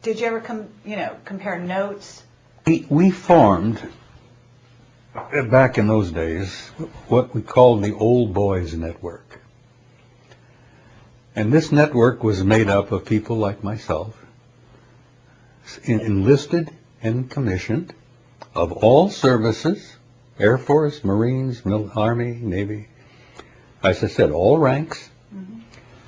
Did you ever compare notes? We formed, back in those days, what we called the Old Boys Network. And this network was made up of people like myself, enlisted and commissioned, of all services, Air Force, Marines, Army, Navy, as I said, all ranks. Mm-hmm.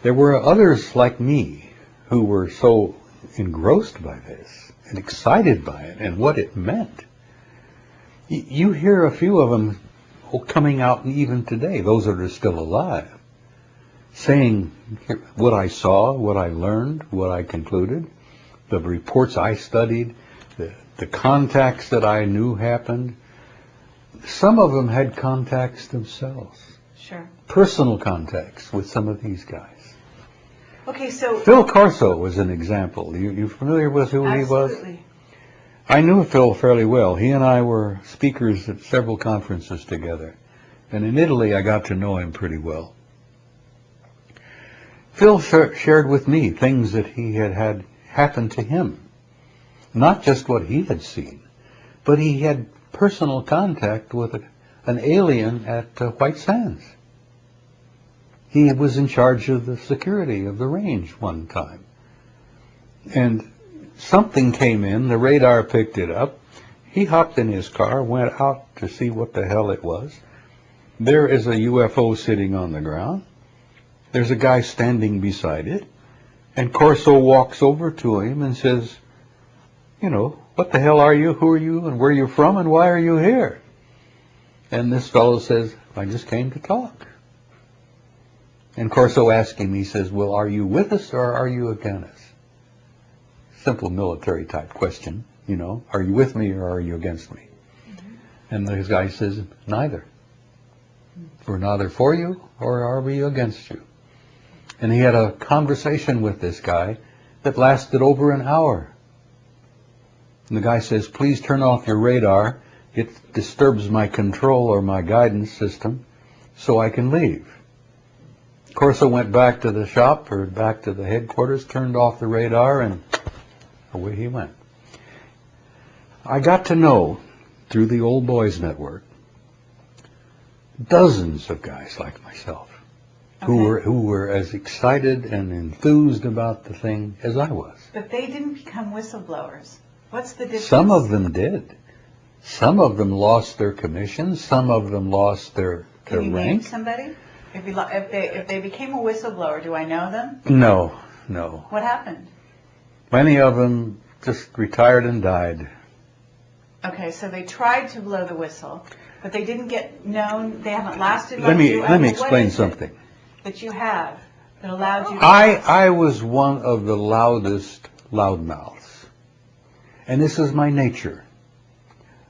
There were others like me who were so engrossed by this and excited by it and what it meant. You hear a few of them coming out even today, those that are still alive, saying what I saw, what I learned, what I concluded, the reports I studied, the contacts that I knew happened. Some of them had contacts themselves. Sure. Personal contacts with some of these guys. Okay, so Phil Corso was an example. You familiar with who he was? Absolutely. I knew Phil fairly well. He and I were speakers at several conferences together. And in Italy, I got to know him pretty well. Phil shared with me things that he had happened to him. Not just what he had seen, but he had personal contact with an alien at White Sands. He was in charge of the security of the range one time. And something came in, the radar picked it up. He hopped in his car, went out to see what the hell it was. There is a UFO sitting on the ground. There's a guy standing beside it. And Corso walks over to him and says, what the hell are you, who are you, and where are you from, and why are you here? And this fellow says, I just came to talk. And Corso asked him, he says, well, are you with us or are you against us? Simple military type question, are you with me or are you against me? Mm-hmm. And this guy says, neither. We're neither for you or are we against you? And he had a conversation with this guy that lasted over an hour. And the guy says, please turn off your radar. It disturbs my control or my guidance system so I can leave. Corso went back to the shop or back to the headquarters, turned off the radar, and away he went. I got to know, through the Old Boys Network, dozens of guys like myself who were as excited and enthused about the thing as I was. But they didn't become whistleblowers. What's the difference? Some of them did. Some of them lost their commissions. Some of them lost their rank. Can you name somebody? If they became a whistleblower, do I know them? No. What happened? Many of them just retired and died. Okay, so they tried to blow the whistle, but they didn't get known. They haven't lasted. Let me explain something that you have that allowed you to I was one of the loudest loudmouths. And this is my nature.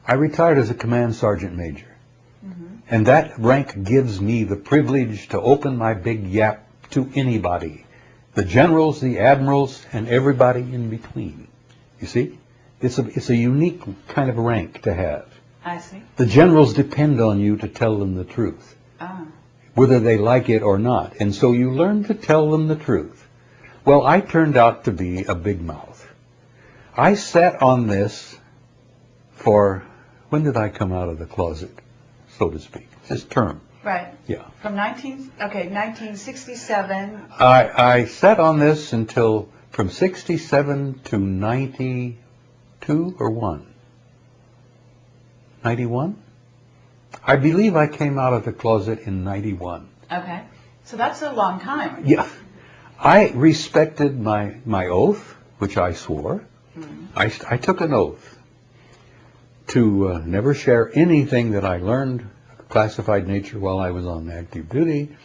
I retired as a command sergeant major. Mm-hmm. And that rank gives me the privilege to open my big yap to anybody. The generals, the admirals, and everybody in between. You see? It's a unique kind of rank to have. I see. The generals depend on you to tell them the truth. Whether they like it or not. And so you learn to tell them the truth. Well, I turned out to be a big mouth. I sat on this for, when did I come out of the closet, so to speak? This term. Right. Yeah. From 1967. I sat on this until from 67 to 92 or 1. 91? I believe I came out of the closet in 91. Okay. So that's a long time. Yeah. I respected my oath, which I swore. Mm-hmm. I took an oath to never share anything that I learned, classified nature, while I was on active duty.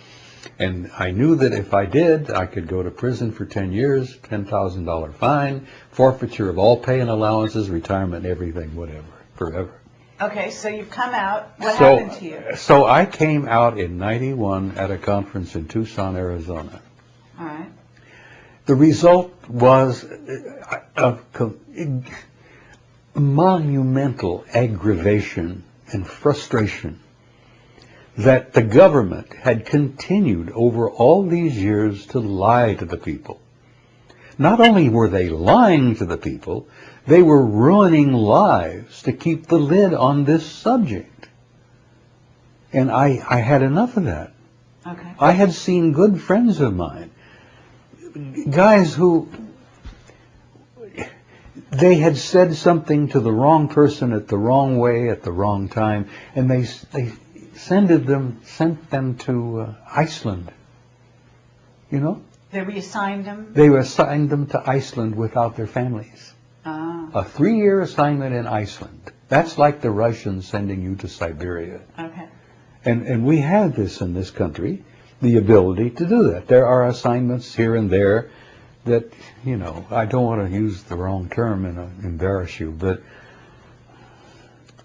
And I knew that if I did, I could go to prison for 10 years, $10,000 fine, forfeiture of all pay and allowances, retirement, everything, whatever, forever. Okay, so you've come out. What happened to you? So I came out in 91 at a conference in Tucson, Arizona. All right. The result was a monumental aggravation and frustration that the government had continued over all these years to lie to the people. not only were they lying to the people, they were ruining lives to keep the lid on this subject. And I had enough of that. Okay. I had seen good friends of mine, guys who, they had said something to the wrong person at the wrong way at the wrong time, and they sent them to Iceland. You know? They reassigned them? They assigned them to Iceland without their families. Ah. A 3-year assignment in Iceland. That's like the Russians sending you to Siberia. Okay. And we have this in this country, the ability to do that. There are assignments here and there that, you know, I don't want to use the wrong term and embarrass you, but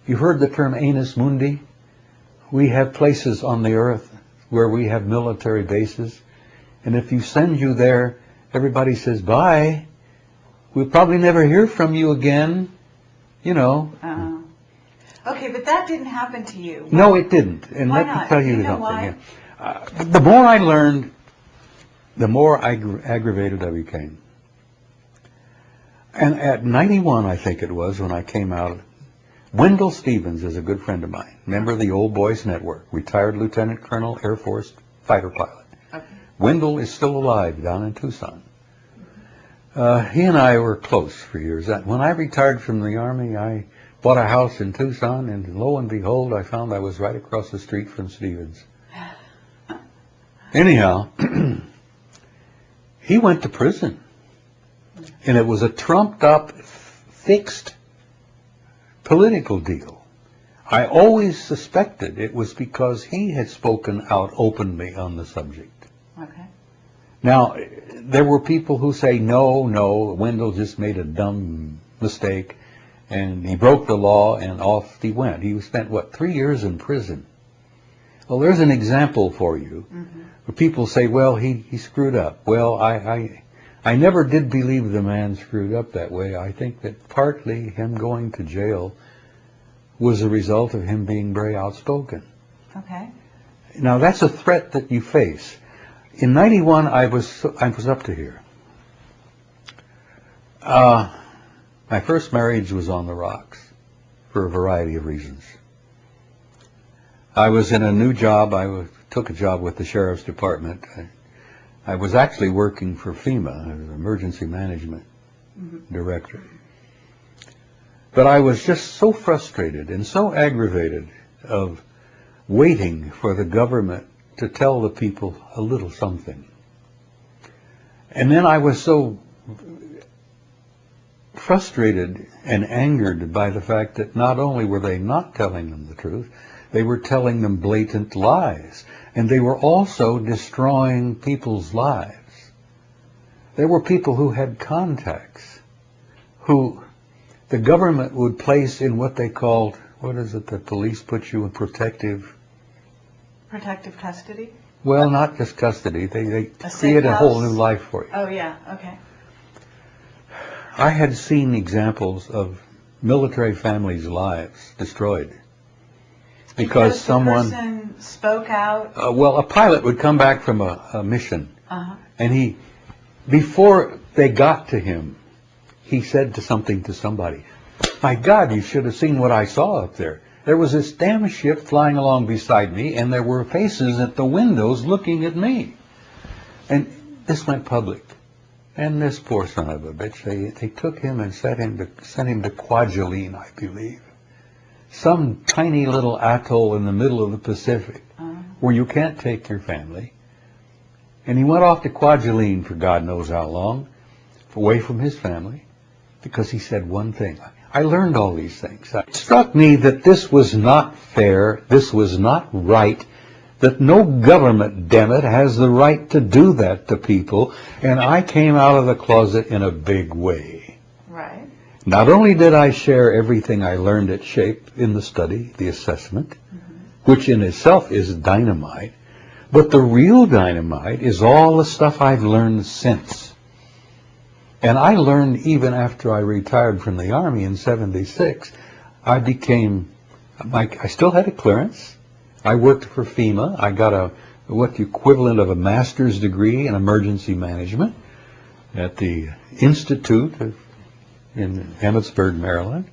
you've heard the term annus mundi? We have places on the earth where we have military bases, and if you send you there, everybody says, bye. We'll probably never hear from you again, you know. Okay, but that didn't happen to you. No, it didn't. And Why let me not? tell Do you you know something. why? Yeah. The more I learned, the more aggravated I became. And at 91, I think it was, when I came out, Wendell Stevens is a good friend of mine, member of the Old Boys Network, retired Lieutenant Colonel, Air Force fighter pilot. Okay. Wendell is still alive down in Tucson. He and I were close for years. When I retired from the Army, I bought a house in Tucson, and lo and behold, I found I was right across the street from Stevens. Anyhow, he went to prison, and it was a trumped-up, fixed political deal. I always suspected it was because he had spoken out openly on the subject. Okay. Now, there were people who say, no, Wendell just made a dumb mistake, and he broke the law, and off he went. He spent, 3 years in prison. Well, there's an example for you, where people say, well, he screwed up. Well, I never did believe the man screwed up that way. I think that partly him going to jail was a result of him being very outspoken. Okay. Now, that's a threat that you face. In 91, I was up to here. My first marriage was on the rocks for a variety of reasons. I was in a new job. I took a job with the Sheriff's Department. I was actually working for FEMA, as an emergency management director. But I was just so frustrated and so aggravated of waiting for the government to tell the people a little something. And then I was so frustrated and angered by the fact that not only were they not telling them the truth, they were telling them blatant lies. And they were also destroying people's lives. There were people who had contacts, who the government would place in what they called, what is it that police put you in, protective custody? Well, not just custody. They A create safe a whole house? new life for you. Oh, yeah, okay. I had seen examples of military families' lives destroyed because the someone, person spoke out? a pilot would come back from a mission, Uh-huh. and before they got to him, he said something to somebody. My God, you should have seen what I saw up there. There was this damn ship flying along beside me, and there were faces at the windows looking at me. And this went public. And this poor son of a bitch, they took him and sent him to Kwajalein, I believe. Some tiny little atoll in the middle of the Pacific where you can't take your family. And he went off to Kwajalein for God knows how long, away from his family, because he said one thing. I learned all these things. It struck me that this was not fair, this was not right, that no government, damn it, has the right to do that to people, and I came out of the closet in a big way. Right. Not only did I share everything I learned at SHAPE in the study, the assessment, which in itself is dynamite, but the real dynamite is all the stuff I've learned since. And I learned even after I retired from the Army in '76, I still had a clearance. I worked for FEMA. I got the equivalent of a master's degree in emergency management. at the Institute in Emmitsburg, Maryland.